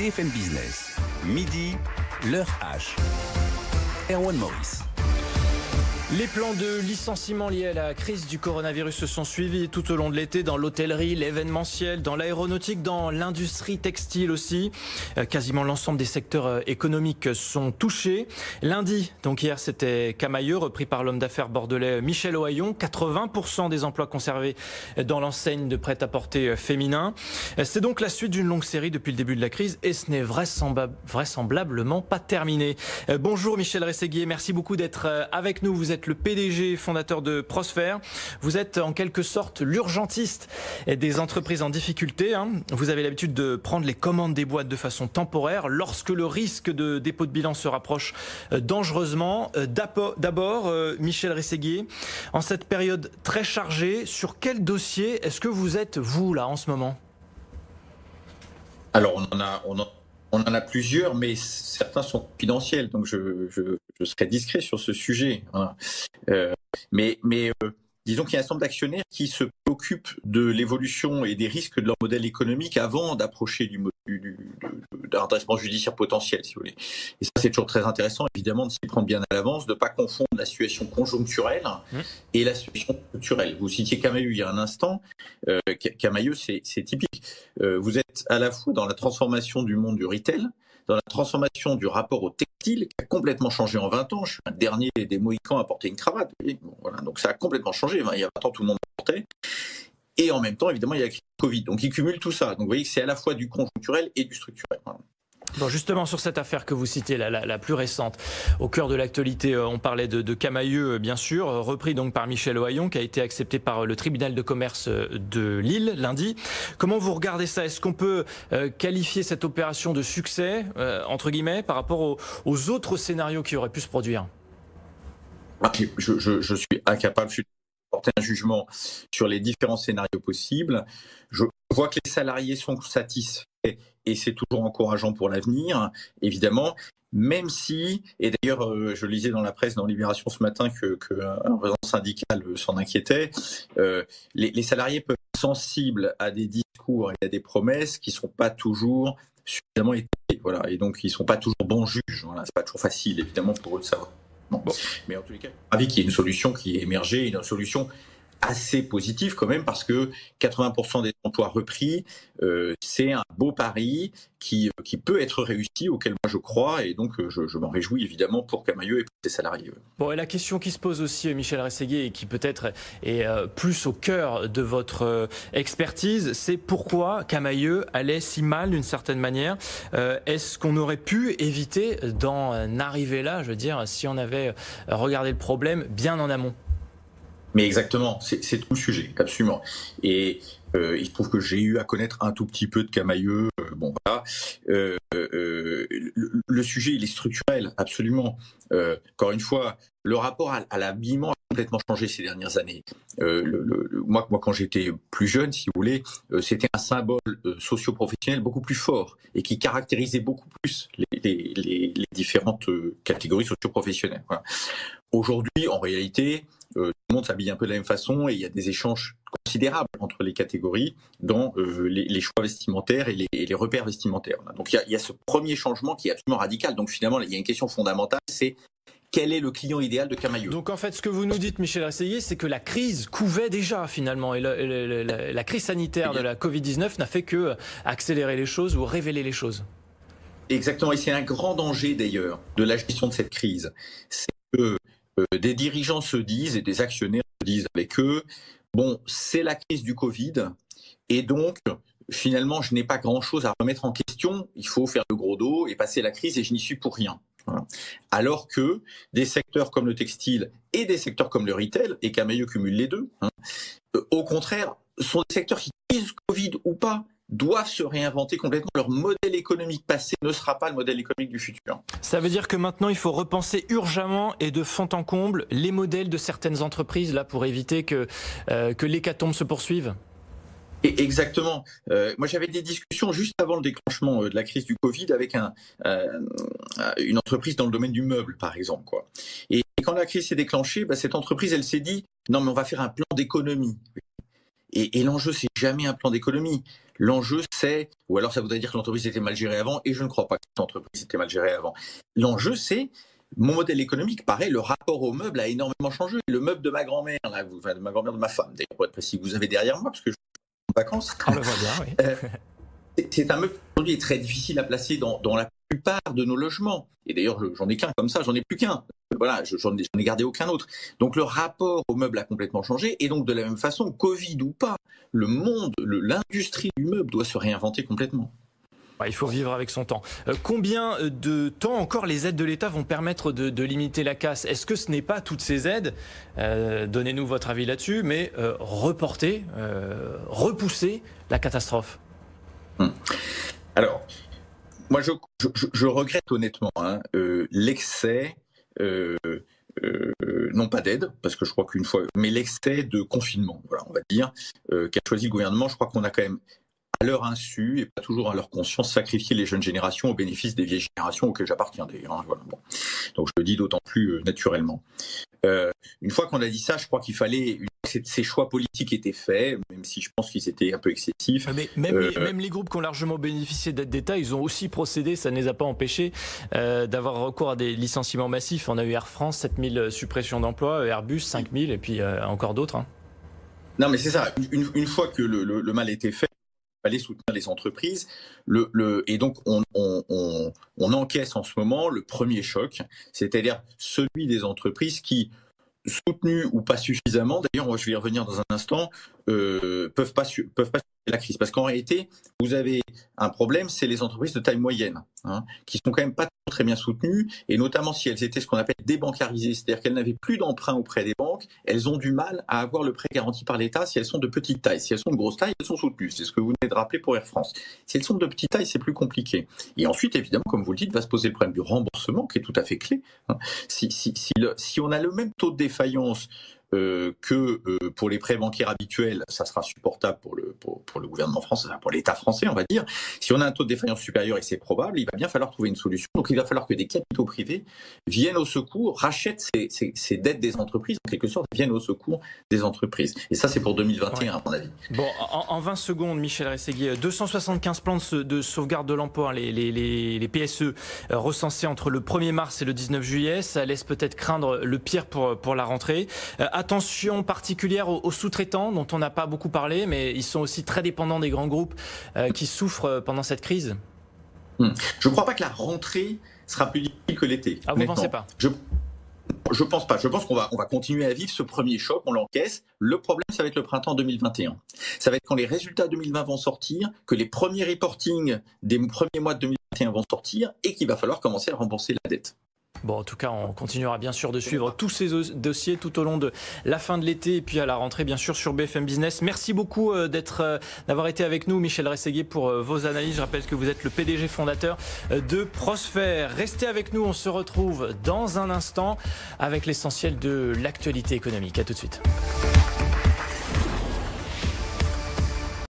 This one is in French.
BFM Business. Midi, l'heure H. Erwan Maurice. Les plans de licenciement liés à la crise du coronavirus se sont suivis tout au long de l'été dans l'hôtellerie, l'événementiel, dans l'aéronautique, dans l'industrie textile aussi. Quasiment l'ensemble des secteurs économiques sont touchés. Lundi, donc hier, c'était Camaïeu, repris par l'homme d'affaires bordelais Michel Ohaillon. 80% des emplois conservés dans l'enseigne de prêt-à-porter féminin. C'est donc la suite d'une longue série depuis le début de la crise et ce n'est vraisemblablement pas terminé. Bonjour Michel Rességuier, merci beaucoup d'être avec nous. Vous êtes le PDG fondateur de Prosfer. Vous êtes en quelque sorte l'urgentiste des entreprises en difficulté. Vous avez l'habitude de prendre les commandes des boîtes de façon temporaire lorsque le risque de dépôt de bilan se rapproche dangereusement. D'abord, Michel Rességuier, en cette période très chargée, sur quel dossier est-ce que vous êtes, vous, là, en ce moment ? Alors, on en a plusieurs, mais certains sont confidentiels, donc je serai discret sur ce sujet. Voilà. Mais disons qu'il y a un certain nombre d'actionnaires qui se préoccupent de l'évolution et des risques de leur modèle économique avant d'approcher d'un redressement judiciaire potentiel, si vous voulez. Et ça, c'est toujours très intéressant, évidemment, de s'y prendre bien à l'avance, de ne pas confondre la situation conjoncturelle et la situation structurelle. Vous citiez Camaïeu il y a un instant. Camaïeu, c'est typique. Vous êtes à la fois dans la transformation du monde du retail, dans la transformation du rapport au textile, qui a complètement changé en 20 ans. Je suis un dernier des Mohicans à porter une cravate. Bon, voilà, donc ça a complètement changé. Il y a 20 ans, tout le monde portait. Et en même temps, évidemment, il y a la crise du Covid. Donc, il cumule tout ça. Donc, vous voyez que c'est à la fois du conjoncturel et du structurel. Voilà. Bon, justement, sur cette affaire que vous citez, la plus récente, au cœur de l'actualité, on parlait de Camaïeu, bien sûr, repris donc par Michel Ohaillon, qui a été accepté par le tribunal de commerce de Lille lundi. Comment vous regardez ça ? Est-ce qu'on peut qualifier cette opération de succès, entre guillemets, par rapport aux autres scénarios qui auraient pu se produire ? Je suis incapable de porter un jugement sur les différents scénarios possibles. Je vois que les salariés sont satisfaits et c'est toujours encourageant pour l'avenir, évidemment, même si, et d'ailleurs je lisais dans la presse, dans Libération ce matin, qu'un représentant syndical s'en inquiétait, les salariés peuvent être sensibles à des discours et à des promesses qui ne sont pas toujours suffisamment étayées, voilà, et donc ils ne sont pas toujours bons juges. Voilà, c'est pas toujours facile, évidemment, pour eux de savoir. Bon. Mais en tous les cas, je suis ravi qu'il y ait une solution qui est émergée, une solution assez positive quand même, parce que 80% des emplois repris, c'est un beau pari qui peut être réussi, auquel moi je crois, et donc je m'en réjouis évidemment pour Camaïeu et pour ses salariés. Bon, et la question qui se pose aussi, Michel Rességuier, et qui peut-être est plus au cœur de votre expertise, c'est pourquoi Camaïeu allait si mal d'une certaine manière. Est-ce qu'on aurait pu éviter d'en arriver là, je veux dire, si on avait regardé le problème bien en amont ? Mais exactement, c'est tout le sujet, absolument. Et il se trouve que j'ai eu à connaître un tout petit peu de Camaïeu. Bon, voilà. Le sujet, il est structurel, absolument. Encore une fois, le rapport à l'habillement a complètement changé ces dernières années. Moi, quand j'étais plus jeune, si vous voulez, c'était un symbole socio-professionnel beaucoup plus fort et qui caractérisait beaucoup plus les différentes catégories socio-professionnelles. Voilà. Aujourd'hui, en réalité, tout le monde s'habille un peu de la même façon et il y a des échanges considérables entre les catégories dans les choix vestimentaires et les repères vestimentaires. Voilà. Donc il y a ce premier changement qui est absolument radical. Donc finalement, il y a une question fondamentale, c'est quel est le client idéal de Camaïeu ? Donc en fait, ce que vous nous dites, Michel Rességuier, c'est que la crise couvait déjà finalement. Et la crise sanitaire de la Covid-19 n'a fait que accélérer les choses ou révéler les choses. Exactement, et c'est un grand danger d'ailleurs de la gestion de cette crise. C'est que des dirigeants se disent et des actionnaires se disent avec eux, bon, c'est la crise du Covid et donc finalement je n'ai pas grand-chose à remettre en question, il faut faire le gros dos et passer la crise et je n'y suis pour rien. Voilà. Alors que des secteurs comme le textile et des secteurs comme le retail, et Camaïeu cumule les deux, au contraire, sont des secteurs qui, crise Covid ou pas, doivent se réinventer complètement. Leur modèle économique passé ne sera pas le modèle économique du futur. Ça veut dire que maintenant, il faut repenser urgemment et de fond en comble les modèles de certaines entreprises là, pour éviter que l'hécatombe se poursuive. Et exactement. Moi, j'avais des discussions juste avant le déclenchement de la crise du Covid avec une entreprise dans le domaine du meuble, par exemple, quoi. Et quand la crise s'est déclenchée, cette entreprise, elle s'est dit « Non, mais on va faire un plan d'économie ». Et l'enjeu, c'est jamais un plan d'économie. L'enjeu, c'est, ou alors ça voudrait dire que l'entreprise était mal gérée avant, et je ne crois pas que l'entreprise était mal gérée avant. L'enjeu, c'est, mon modèle économique, pareil, le rapport au meuble a énormément changé. Le meuble de ma grand-mère, enfin, de ma grand-mère, de ma femme, d'ailleurs, pour être précis, que vous avez derrière moi, parce que je suis en vacances. On le voit bien, oui. C'est un meuble qui aujourd'hui est très difficile à placer dans la plupart de nos logements. Et d'ailleurs, j'en ai qu'un comme ça, j'en ai plus qu'un. Voilà, j'en ai gardé aucun autre. Donc le rapport au meuble a complètement changé. Et donc de la même façon, Covid ou pas, le monde, l'industrie du meuble doit se réinventer complètement. Il faut vivre avec son temps. Combien de temps encore les aides de l'État vont permettre de limiter la casse? Est-ce que ce n'est pas toutes ces aides, donnez-nous votre avis là-dessus, mais reporter, repousser la catastrophe? Alors, moi je regrette honnêtement l'excès, non pas d'aide, parce que je crois qu'une fois, mais l'excès de confinement, voilà, on va dire, qu'a choisi le gouvernement. Je crois qu'on a quand même, à leur insu et pas toujours à leur conscience, sacrifier les jeunes générations au bénéfice des vieilles générations auxquelles j'appartiens d'ailleurs. Voilà, bon. Donc je le dis d'autant plus naturellement. Une fois qu'on a dit ça, je crois qu'il fallait, ces choix politiques étaient faits, même si je pense qu'ils étaient un peu excessifs. Mais même les groupes qui ont largement bénéficié d'aides d'État, ils ont aussi procédé, ça ne les a pas empêchés d'avoir recours à des licenciements massifs. On a eu Air France, 7000 suppressions d'emplois, Airbus, 5000 et puis encore d'autres. Hein. Non mais c'est ça, une fois que le mal était fait, il fallait soutenir les entreprises. Et donc, on encaisse en ce moment le premier choc, c'est-à-dire celui des entreprises qui, soutenues ou pas suffisamment, d'ailleurs, je vais y revenir dans un instant, peuvent pas suivre la crise. Parce qu'en réalité, vous avez un problème, c'est les entreprises de taille moyenne, qui sont quand même pas très bien soutenues, et notamment si elles étaient ce qu'on appelle débancarisées, c'est-à-dire qu'elles n'avaient plus d'emprunt auprès des banques, elles ont du mal à avoir le prêt garanti par l'État si elles sont de petite taille. Si elles sont de grosse taille, elles sont soutenues. C'est ce que vous venez de rappeler pour Air France. Si elles sont de petite taille, c'est plus compliqué. Et ensuite, évidemment, comme vous le dites, va se poser le problème du remboursement, qui est tout à fait clé. Si on a le même taux de défaillance que pour les prêts bancaires habituels, ça sera supportable pour le gouvernement français, pour l'État français, on va dire. Si on a un taux de défaillance supérieur, et c'est probable, il va bien falloir trouver une solution. Donc il va falloir que des capitaux privés viennent au secours, rachètent ces dettes des entreprises, en quelque sorte, viennent au secours des entreprises. Et ça, c'est pour 2021, à mon avis. Bon, en 20 secondes, Michel Rességuier, 275 plans de sauvegarde de l'emploi, les PSE, recensés entre le 1er mars et le 19 juillet. Ça laisse peut-être craindre le pire pour la rentrée. Attention particulière aux sous-traitants, dont on n'a pas beaucoup parlé, mais ils sont aussi très dépendants des grands groupes qui souffrent pendant cette crise. Je ne crois pas que la rentrée sera plus difficile que l'été. Ah, vous ne pensez pas? Je pense pas. Je pense qu'on va continuer à vivre ce premier choc, on l'encaisse. Le problème, ça va être le printemps 2021. Ça va être quand les résultats 2020 vont sortir, que les premiers reportings des premiers mois de 2021 vont sortir et qu'il va falloir commencer à rembourser la dette. Bon, en tout cas, on continuera bien sûr de suivre tous ces dossiers tout au long de la fin de l'été et puis à la rentrée, bien sûr, sur BFM Business. Merci beaucoup d'avoir été avec nous, Michel Rességuier, pour vos analyses. Je rappelle que vous êtes le PDG fondateur de Prosfer. Restez avec nous, on se retrouve dans un instant avec l'essentiel de l'actualité économique. À tout de suite.